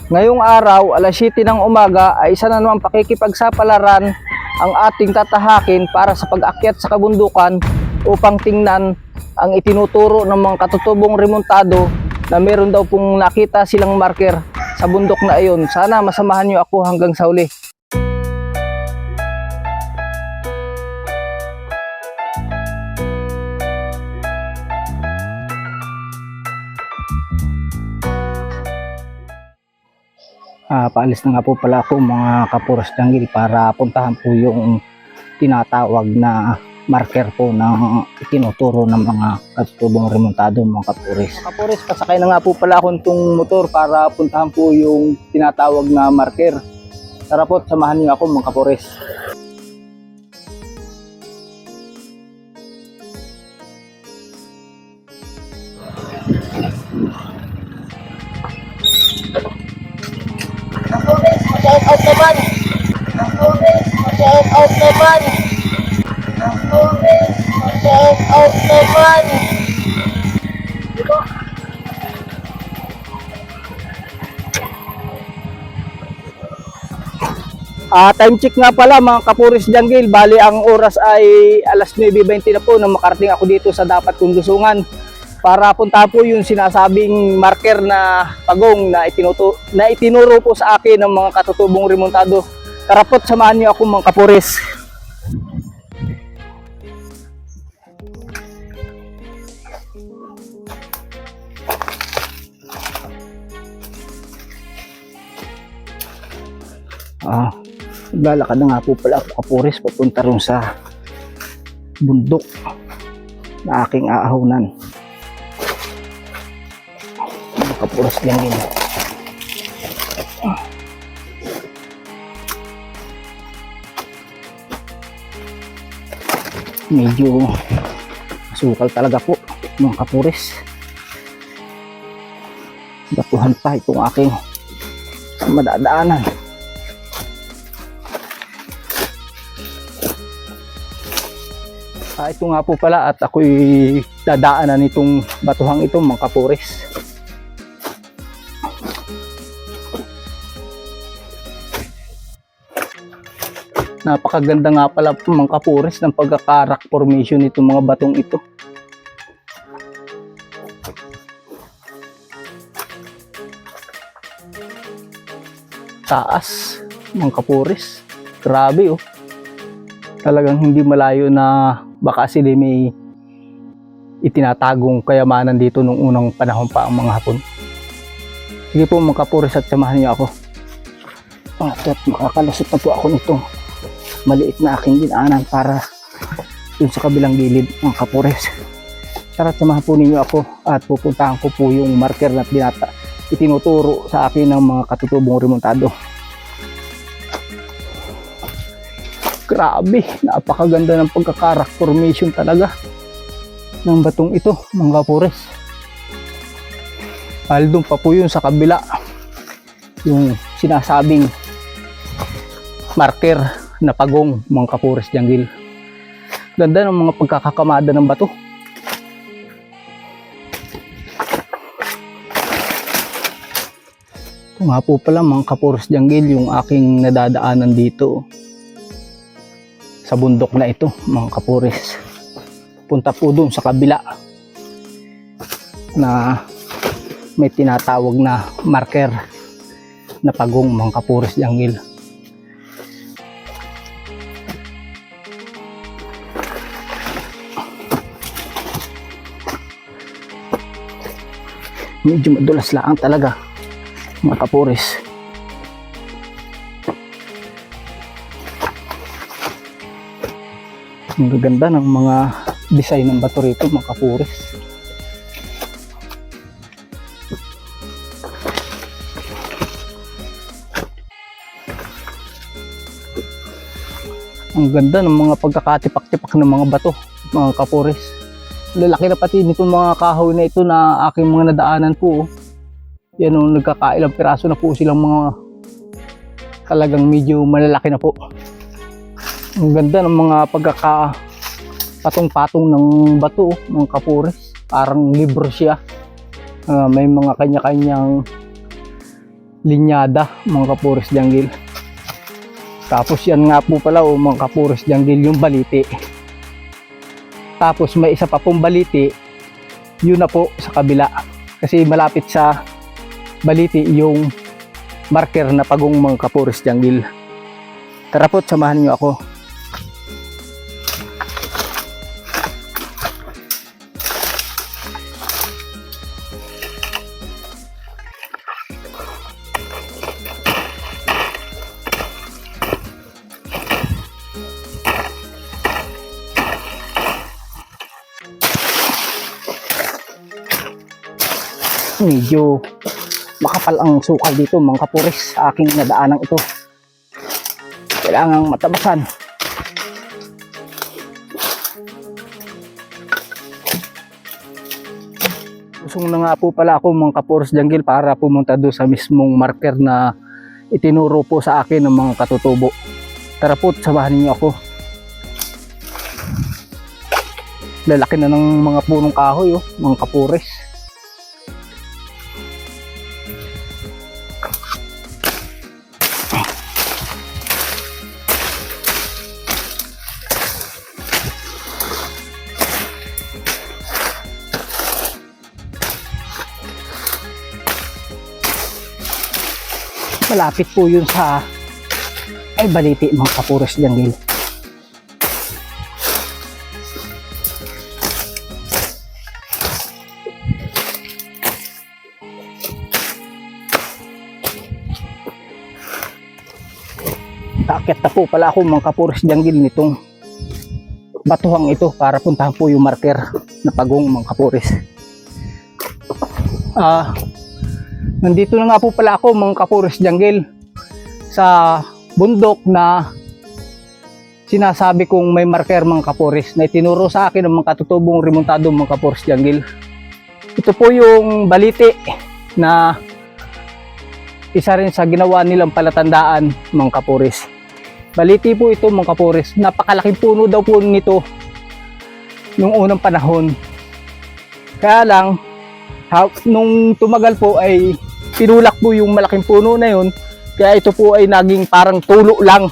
Ngayong araw, alas 7 ng umaga ay isa na naman pakikipagsapalaran ang ating tatahakin para sa pag-akyat sa kabundukan upang tingnan ang itinuturo ng mga katutubong remontado na meron daw pong nakita silang marker sa bundok na iyon. Sana masamahan niyo ako hanggang sa huli. Paalis na nga po pala ako mga kapuros janggil para puntahan po yung tinatawag na marker po ng itinuturo ng mga katutubong remontado mga kapuris. Mga kapuris, pasakay na nga po pala ako itong motor para puntahan po yung tinatawag na marker. Tara po, samahan niyo ako mga kapuris. Shout out naman. Shout out naman. Shout out naman. Time check nga pala mga kapuris janggil. Bali ang oras ay alas 9:20 na po nang makarating ako dito sa dapat kong lusungan para punta po yung sinasabing marker na pagong na itinuro po sa akin ng mga katutubong remontado. Karapot, samahan niyo ako mga kapuris. Naglalakad na nga po pala ako kapuris papunta rin sa bundok na aking aahunan. Kapuros lang din. Medyo masukal talaga po mga kapuris. Batuhan pa itong aking madadaanan. Ito nga po pala at ako'y dadaanan nitong batuhang ito mga kapuris. Napakaganda nga pala mga kapuris ng pagkaka-rock formation nitong mga batong ito. Taas mga kapuris. Grabe oh. Talagang hindi malayo na baka sila may itinatagong kayamanan dito nung unang panahon pa ang mga Hapon. Sige po mga kapuris at samahan niyo ako. At makakalusot na po ako nitong maliit na aking dinaanan para dun sa kabilang gilid mga kapuris. Tara, samahan po ninyo ako at pupuntahan ko po yung marker na itinuturo sa akin ng mga katutubong remontado. Grabe, napakaganda ng pagkaka-rock formation talaga ng batong ito mga kapuris. Doon pa po yun sa kabila yung sinasabing marker na pagong mga kapuris janggil. Ganda ng mga pagkakakamada ng bato. Ito nga po pala mga kapuris janggil yung aking nadadaanan dito sa bundok na ito mga kapuris. Punta po dun sa kabila na may tinatawag na marker na pagong mga kapuris janggil. Medyo madulas lang talaga mga kapuris. Ang gaganda ng mga design ng bato rito mga kapuris. Ang ganda ng mga pagkakatipak-tipak ng mga bato mga kapuris. Lalaki na pati nitong mga kahoy na ito na aking mga nadaanan po. Yan o, nagkakailang piraso na po silang mga talagang medyo malalaki na po. Ang ganda ng mga pagkakapatong-patong ng bato mga kapuris. Parang libro siya. May mga kanya-kanyang linyada mga kapuris jungle. Tapos yan nga po pala mga kapuris jungle yung baliti. Tapos may isa pa pong baliti, yun na po sa kabila. Kasi malapit sa baliti yung marker na pagong mga kapuris jungle. Tara po, samahan niyo ako. Medyo makapal ang sukal dito mga kapuris sa aking nadaanang ito. Kailangang matabasan. Usong na nga po pala ako mga kapuris jungle para pumunta doon sa mismong marker na itinuro po sa akin ng mga katutubo. Tara po, samahan niyo ako. Lalaki na ng mga punong kahoy mga kapuris. Malapit po yun sa baliti mga kapuris jungle. Taakyat na po pala ako mga kapuris jungle nitong batuhang ito para puntahan po yung marker na pagong mga kapuris. Nandito na nga po pala ako mga kapuris jungle sa bundok na sinasabi kong may marker mga kapuris na itinuro sa akin ng mga katutubong remontado mga kapuris jungle. Ito po yung baliti na isa rin sa ginawa nilang palatandaan mga kapuris. Baliti po ito mga kapuris. Napakalaking puno daw po nito nung unang panahon. Kaya lang nung tumagal po ay pinulak po yung malaking puno na yun, kaya ito po ay naging parang tulo lang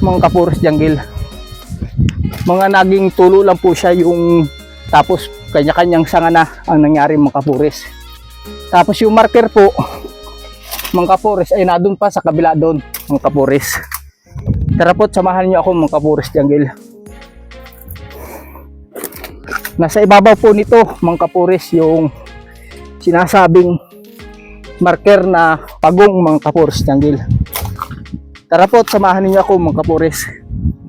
mga kapuris jungle. Mga naging tulo lang po siya yung tapos kanya-kanyang sanga na ang nangyari mga kapuris. Tapos yung marker po mga kapuris ay nadun pa sa kabila doon mga kapuris. Tara po, samahan niyo ako mga kapuris jungle. Nasa ibabaw po nito mga kapuris yung sinasabing marker na pagong mga kapuris jungle. Tara po, samahan niyo ako mga kapuris.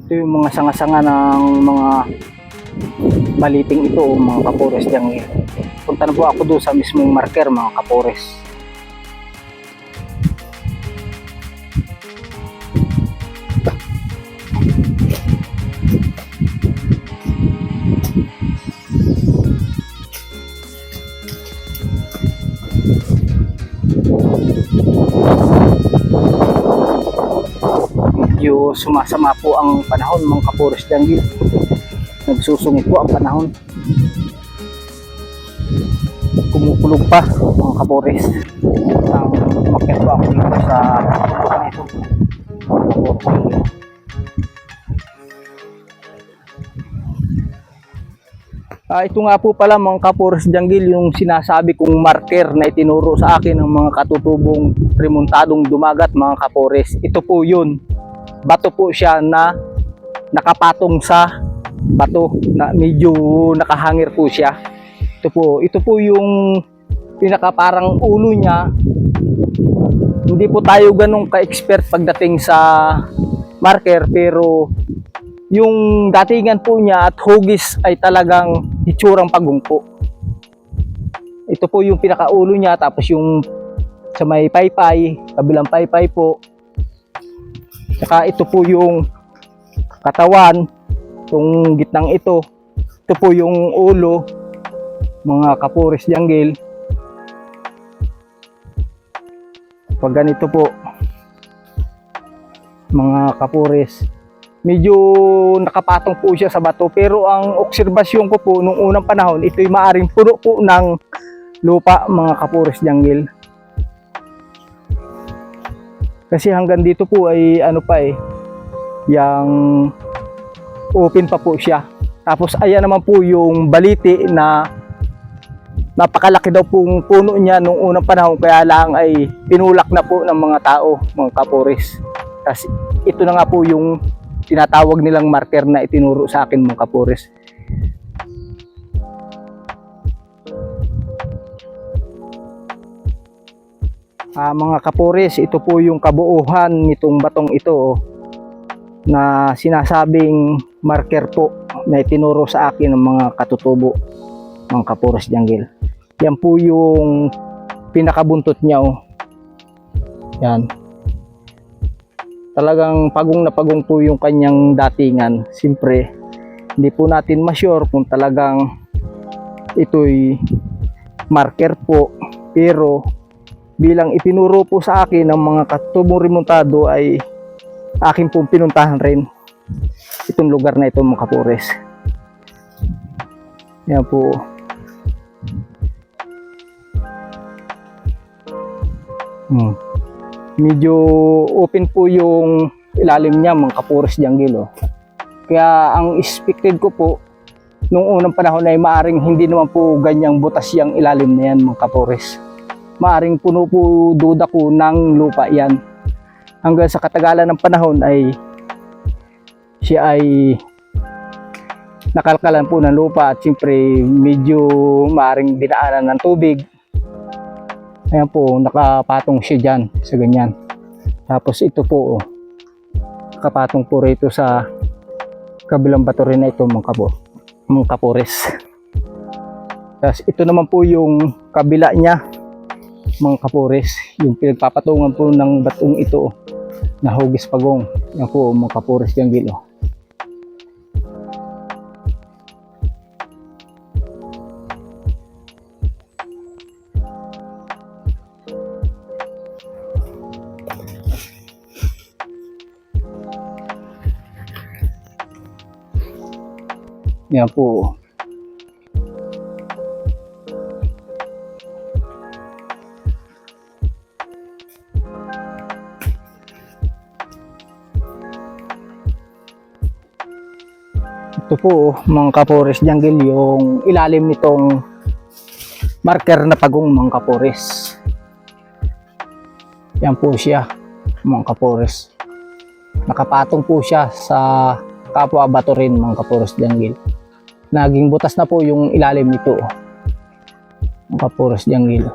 Ito yung mga sanga-sanga ng mga baliting ito mga kapuris jungle. Punta na po ako doon sa mismong marker mga kapuris. Medyo sumasama po ang panahon mga kapuris jungle. Nagsusungit po ang panahon. Kumukulog pa mga kapuris. Ang umakyat po ako dito sa ito. Ito nga po pala mga kapuris jungle yung sinasabi kong marker na itinuro sa akin ng mga katutubong remontadong dumagat mga kapuris. Ito po yun. Bato po siya na nakapatong sa bato na medyo nakahangir po siya. Ito po yung pinaka parang ulo niya. Hindi po tayo ganun ka-expert pagdating sa marker, pero yung datingan po niya at hugis ay talagang itsurang pagong po. Ito po yung pinakaulo niya, tapos yung sa may paypay, kabilang paypay po. Saka ito po yung katawan, itong gitnang ito. Ito po yung ulo, mga kapuris jungle. Pag ganito po, mga kapuris, medyo nakapatong po siya sa bato, pero ang obserbasyon ko po nung unang panahon, ito'y maaring puno po ng lupa mga kapuris jungle. Kasi hanggang dito po ay ano pa eh, yang open pa po siya. Tapos ayan naman po yung baliti na napakalaki daw pong puno niya nung unang panahon, kaya lang ay pinulak na po ng mga tao, mga kapuris. Kasi ito na nga po yung tinatawag nilang marker na itinuro sa akin, mga kapuris. Mga kapuris, ito po yung kabuuhan nitong batong ito na sinasabing marker po na itinuro sa akin ng mga katutubo, mga kapuris janggil. Yan po yung pinakabuntot niya. Yan. Talagang pagong na pagong po yung kanyang datingan. Siyempre, hindi po natin ma-sure kung talagang ito'y marker po, pero bilang itinuro po sa akin ng mga katutubong remontado ay akin pong pinuntahan rin itong lugar na ito, mga kapuris. Yan po. Medyo open po yung ilalim niya, mga kapuris janggil. Kaya ang expected ko po nung unang panahon ay maaring hindi naman po ganyang butas yung ilalim na yan, mga kapuris. Maaring puno po duda ko ng lupa yan. Hanggang sa katagalan ng panahon ay siya ay nakalkalan po ng lupa at siyempre medyo maaring dinaanan ng tubig. Ayan po, nakapatong siya dyan sa ganyan. Tapos ito po, nakapatong po rito sa kabilang bato rin na ito, mga kapuris. Tapos ito naman po yung kabila niya, mga kapuris, yung pinagpapatungan po ng batong ito na Hugis Pagong. Yan po, mga kapuris janggil. Yan po. Ito po, mga kapuris janggil, yung ilalim nitong marker na Pagong, mga kapuris. Yan po siya, mga kapuris. Nakapatong po siya sa kapwa bato rin, mga kapuris janggil. Naging butas na po yung ilalim nito, mga kapuris janggil.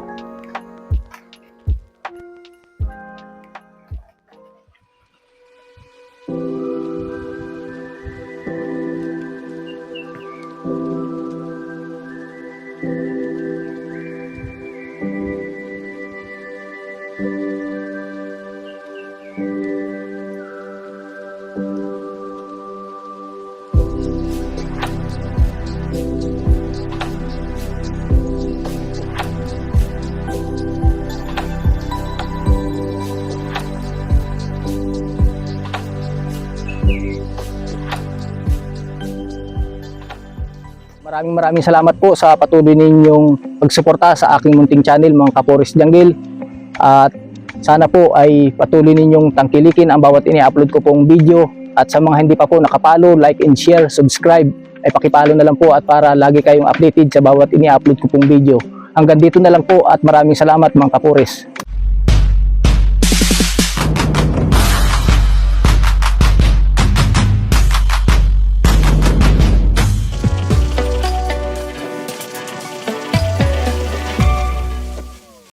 Maraming salamat po sa patuloy ninyong pagsuporta sa aking munting channel, mga kapuris janggil. At sana po ay patuloy ninyong tangkilikin ang bawat ini-upload ko pong video. At sa mga hindi pa po nakapalo, like and share, subscribe, ay pakipalo na lang po at para lagi kayong updated sa bawat ini-upload ko pong video. Hanggang dito na lang po at maraming salamat, mga kapuris.